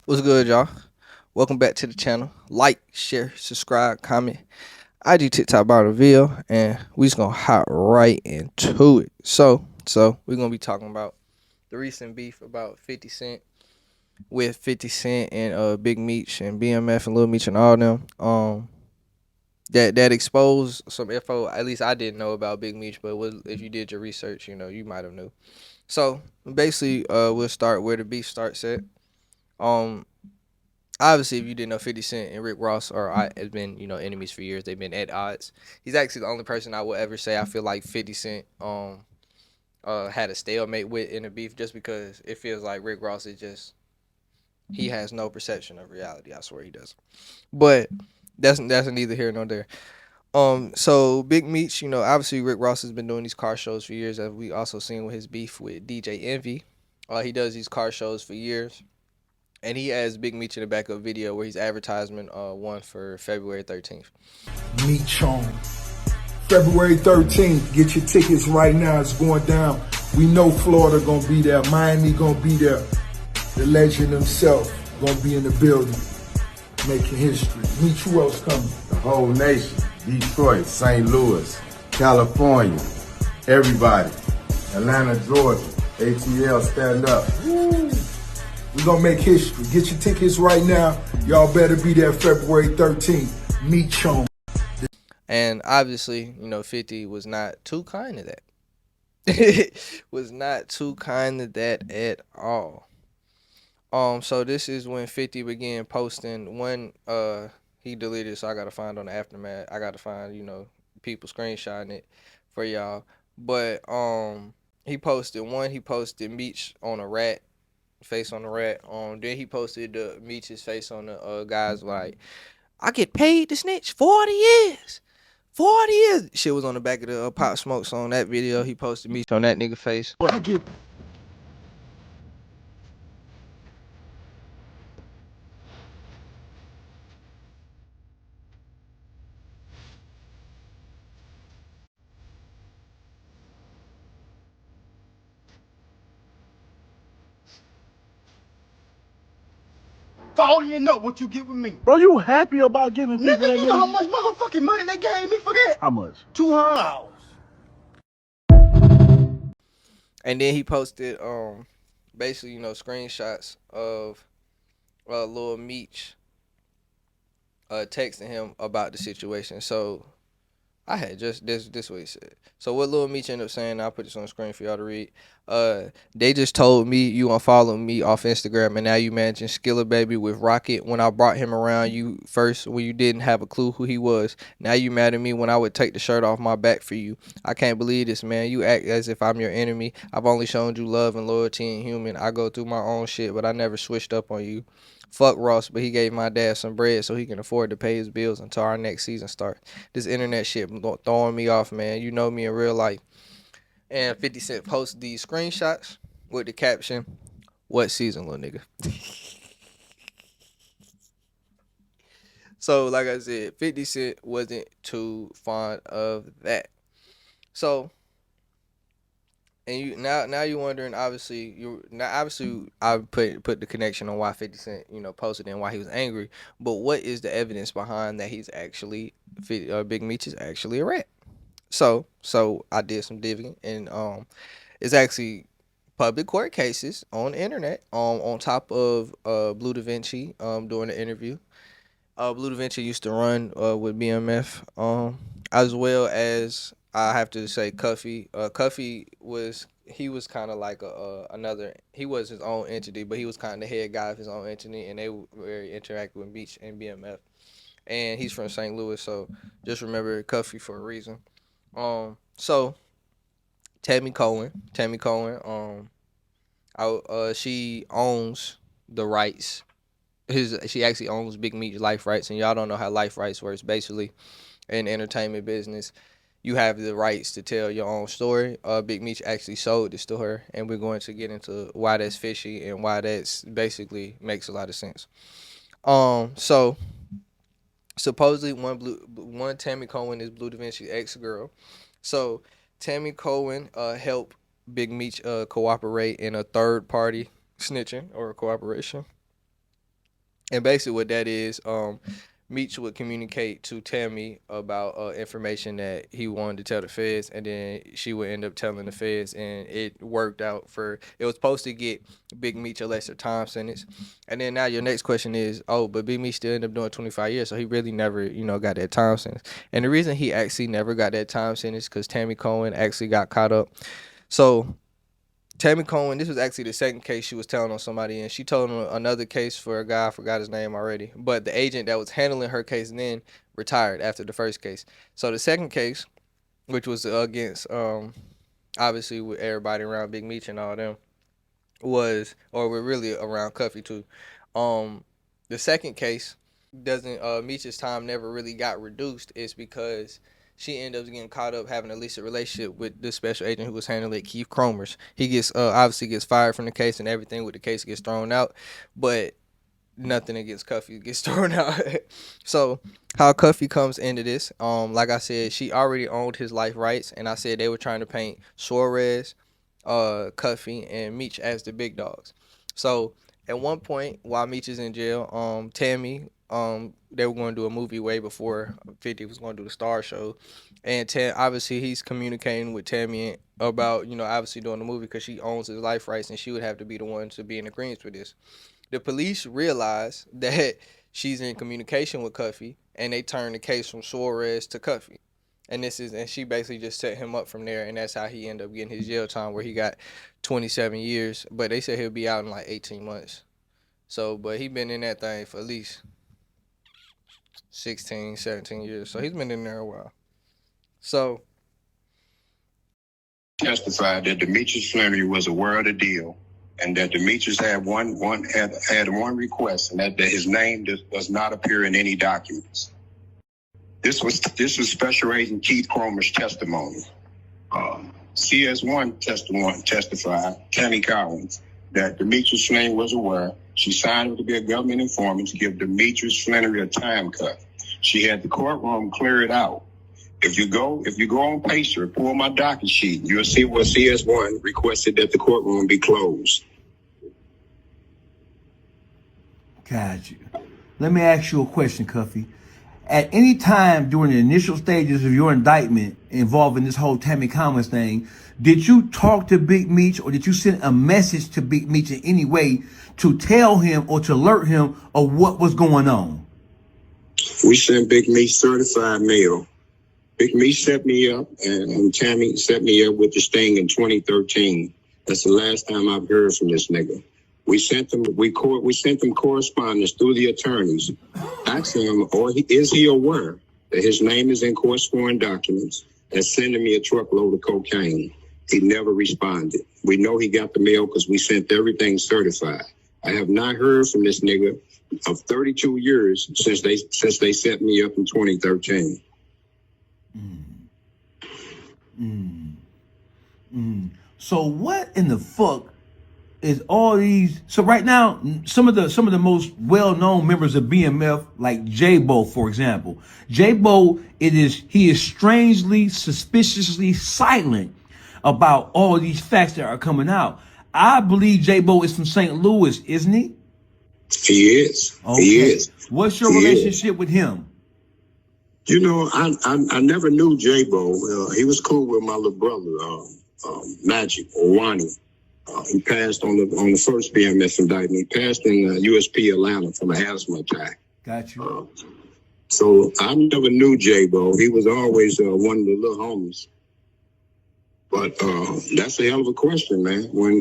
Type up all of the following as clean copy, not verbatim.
What's good, y'all? Welcome back to the channel. Like, share, subscribe, comment. IG, TikTok, about the video, and we just gonna hop right into it. So we're gonna be talking about the recent beef about 50 Cent with 50 Cent and Big Meech and BMF and Lil Meech and all them. That exposed some info. At least I didn't know about Big Meech, but if you did your research, you might have knew. So basically, we'll start where the beef starts at. Um, Obviously, if you didn't know, 50 Cent and Rick Ross has been enemies for years. They've been at odds. He's actually the only person I will ever say I feel like 50 Cent had a stalemate with in the beef, just because it feels like Rick Ross is just, he has no perception of reality. I swear he does. But that's neither here nor there. So Big Meech, obviously Rick Ross has been doing these car shows for years, as we also seen with his beef with DJ Envy. He does these car shows for years. And he has Big Meech in the backup video where he's advertisement one for February 13th. Meech on February 13th. Get your tickets right now. It's going down. We know Florida gonna be there. Miami gonna be there. The legend himself gonna be in the building, making history. Meech, who else coming? The whole nation. Detroit, St. Louis, California, everybody. Atlanta, Georgia, ATL, stand up. Woo. We gonna make history. Get your tickets right now. Y'all better be there February 13th. Meech on. And obviously, 50 was not too kind to that. Was not too kind to that at all. So this is when 50 began posting one. He deleted, so I gotta find on the aftermath. I gotta find people screenshotting it for y'all. But he posted one. He posted Meech on a rat, face on the rat. Then he posted the Meech's face on the guys like, I get paid to snitch 40 years. 40 years. Shit was on the back of the Pop Smokes on that video. He posted Meech on that nigga face. I get I don't even know what you get with me. Bro, you happy about giving people Nigga, that you know how money? much motherfucking money they gave me for that? How much? $200. And then he posted basically, screenshots of Lil Meech texting him about the situation. So I had just this what he said. So what Lil Meech ended up saying, I'll put this on the screen for y'all to read. They just told me you unfollow me off Instagram, and now you managing Skilla Baby with Rocket when I brought him around you first when you didn't have a clue who he was. Now you mad at me when I would take the shirt off my back for you. I can't believe this, man. You act as if I'm your enemy. I've only shown you love and loyalty and human. I go through my own shit, but I never switched up on you. Fuck Ross, but he gave my dad some bread so he can afford to pay his bills until our next season starts. This internet shit throwing me off, man. You know me in real life. And 50 Cent posted these screenshots with the caption, what season, little nigga? So, like I said, 50 Cent wasn't too fond of that. So, and now you're wondering, obviously I put the connection on why 50 Cent posted and why he was angry, but what is the evidence behind that he's actually Big Meech is actually a rat? So I did some digging, and it's actually public court cases on the internet on top of Blue Da Vinci during the interview. Blue Da Vinci used to run with BMF, as well as I have to say Cuffy. Cuffy was kind of like another. He was his own entity, but he was kind of the head guy of his own entity, and they were very interactive with Meech and BMF. And he's from St. Louis, so just remember Cuffy for a reason. So Tammy Cohen, she owns the rights. She actually owns Big Meech Life Rights, and y'all don't know how Life Rights works. Basically, in the entertainment business, you have the rights to tell your own story. Big Meech actually sold this to her, and we're going to get into why that's fishy and why that's basically makes a lot of sense. So supposedly one Tammy Cohen is Blue Da Vinci ex girl. So Tammy Cohen helped Big Meech cooperate in a third party snitching or cooperation. And basically, what that is, Meech would communicate to Tammy about information that he wanted to tell the feds, and then she would end up telling the feds, and it worked out for. It was supposed to get Big Meech a lesser time sentence, and then now your next question is, oh, but Big Meech still ended up doing 25 years, so he really never, got that time sentence. And the reason he actually never got that time sentence because Tammy Cohen actually got caught up. So Tammy Cohen, this was actually the second case she was telling on somebody, and she told him another case for a guy, I forgot his name already. But the agent that was handling her case then retired after the first case. So the second case, which was against, obviously with everybody around Big Meech and all them, was, or we're really around Cuffy too. Um, the second case doesn't Meech's time never really got reduced. It's because she ended up getting caught up having at least a relationship with this special agent who was handling it, Keith Cromers. He gets obviously gets fired from the case and everything with the case gets thrown out, but nothing against Cuffy gets thrown out. So how Cuffy comes into this, like I said, she already owned his life rights, and I said they were trying to paint Suarez, Cuffy, and Meech as the big dogs. So at one point, while Meech is in jail, Tammy, they were going to do a movie way before 50 was going to do the Star Show, and obviously he's communicating with Tammy about obviously doing the movie because she owns his life rights, and she would have to be the one to be in agreement with this. The police realize that she's in communication with Cuffy, and they turn the case from Suarez to Cuffy. And she basically just set him up from there, and that's how he ended up getting his jail time, where he got 27 years. But they said he'll be out in like 18 months. So, but he been in that thing for at least 16, 17 years. So he's been in there a while. So testified that Demetrius Flannery was aware of the deal, and that Demetrius had one request, and that his name does not appear in any documents. This was Special Agent Keith Cromer's testimony. CS1 testified, Tammy Collins, that Demetrius Flannery was aware. She signed up to be a government informant to give Demetrius Flannery a time cut. She had the courtroom clear it out. If you go on Pacer, pull my docket sheet, you'll see where CS1 requested that the courtroom be closed. Got you. Let me ask you a question, Cuffy. At any time during the initial stages of your indictment involving this whole Tammy Collins thing, did you talk to Big Meech, or did you send a message to Big Meech in any way to tell him or to alert him of what was going on? We sent Big Meech certified mail. Big Meech set me up, and Tammy set me up with this thing in 2013. That's the last time I've heard from this nigga. We sent them correspondence through the attorneys. Asked him, is he aware that his name is in court sworn documents and sending me a truckload of cocaine? He never responded. We know he got the mail because we sent everything certified. I have not heard from this nigga of 32 years since they set me up in 2013. So what in the fuck is all these? So right now, some of the most well-known members of BMF, like J-Bo, for example, J-Bo, he is strangely, suspiciously silent about all these facts that are coming out. I believe J-Bo is from St. Louis, isn't he? He is. Okay. He is. What's your relationship with him? You know, I never knew J-Bo. He was cool with my little brother, Magic, or Wani. He passed on the first BMS indictment. He passed in USP Atlanta from an asthma attack. Got you. So I never knew J-Bo. He was always one of the little homies. But that's a hell of a question, man. When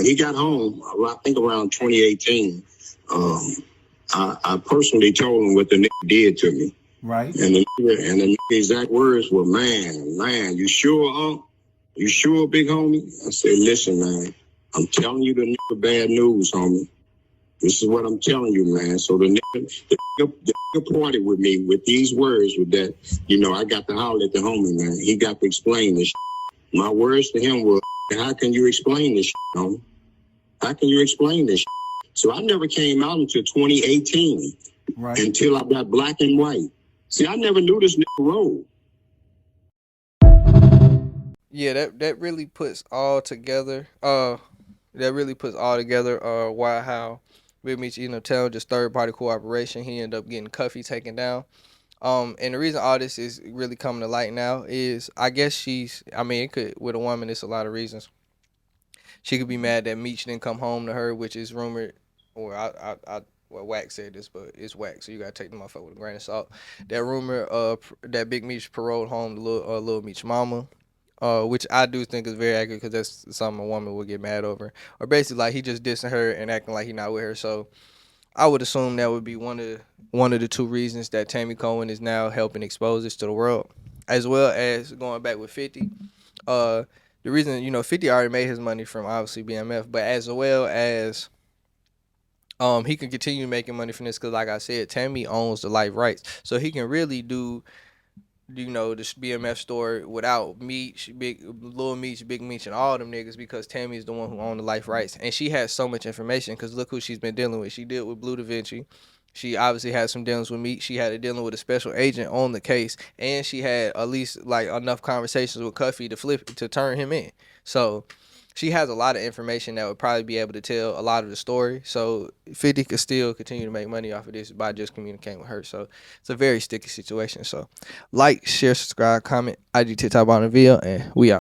he got home, I think around 2018, I personally told him what the nigga did to me. Right. And the exact words were, man, you sure, huh? You sure, big homie? I said, listen, man, I'm telling you the nigga bad news, homie. This is what I'm telling you, man. So the nigga party with me with these words with that, I got to holler at the homie, man. He got to explain this. My words to him were, how can you explain this, homie? How can you explain this? So I never came out until 2018, right, until I got black and white. See, I never knew this nigga rolled. yeah, that really puts all together. Why how Big Meech ended up telling just third party cooperation. He ended up getting Cuffy taken down. And the reason all this is really coming to light now is I guess I mean, it could, with a woman, it's a lot of reasons. She could be mad that Meech didn't come home to her, which is rumored, or well, Wax said this, but it's Wax, so you gotta take the motherfucker with a grain of salt. That rumor, that Big Meech paroled home the little Meech mama, which I do think is very accurate because that's something a woman would get mad over, or basically like he just dissing her and acting like he not with her. So I would assume that would be one of the two reasons that Tammy Cohen is now helping expose this to the world, as well as going back with 50. Uh, the reason 50 already made his money from obviously BMF, but as well as he can continue making money from this because like I said, Tammy owns the life rights, so he can really do this BMF story without Meech, Lil Meech, Big Meech, and all them niggas because Tammy's the one who owned the life rights, and she has so much information because look who she's been dealing with. She dealt with Blue Da Vinci. She obviously had some dealings with Meech. She had a dealing with a special agent on the case, and she had at least like enough conversations with Cuffy to turn him in. So she has a lot of information that would probably be able to tell a lot of the story. So 50 could still continue to make money off of this by just communicating with her. So it's a very sticky situation. So like, share, subscribe, comment, IG TikTok on the video, and we out.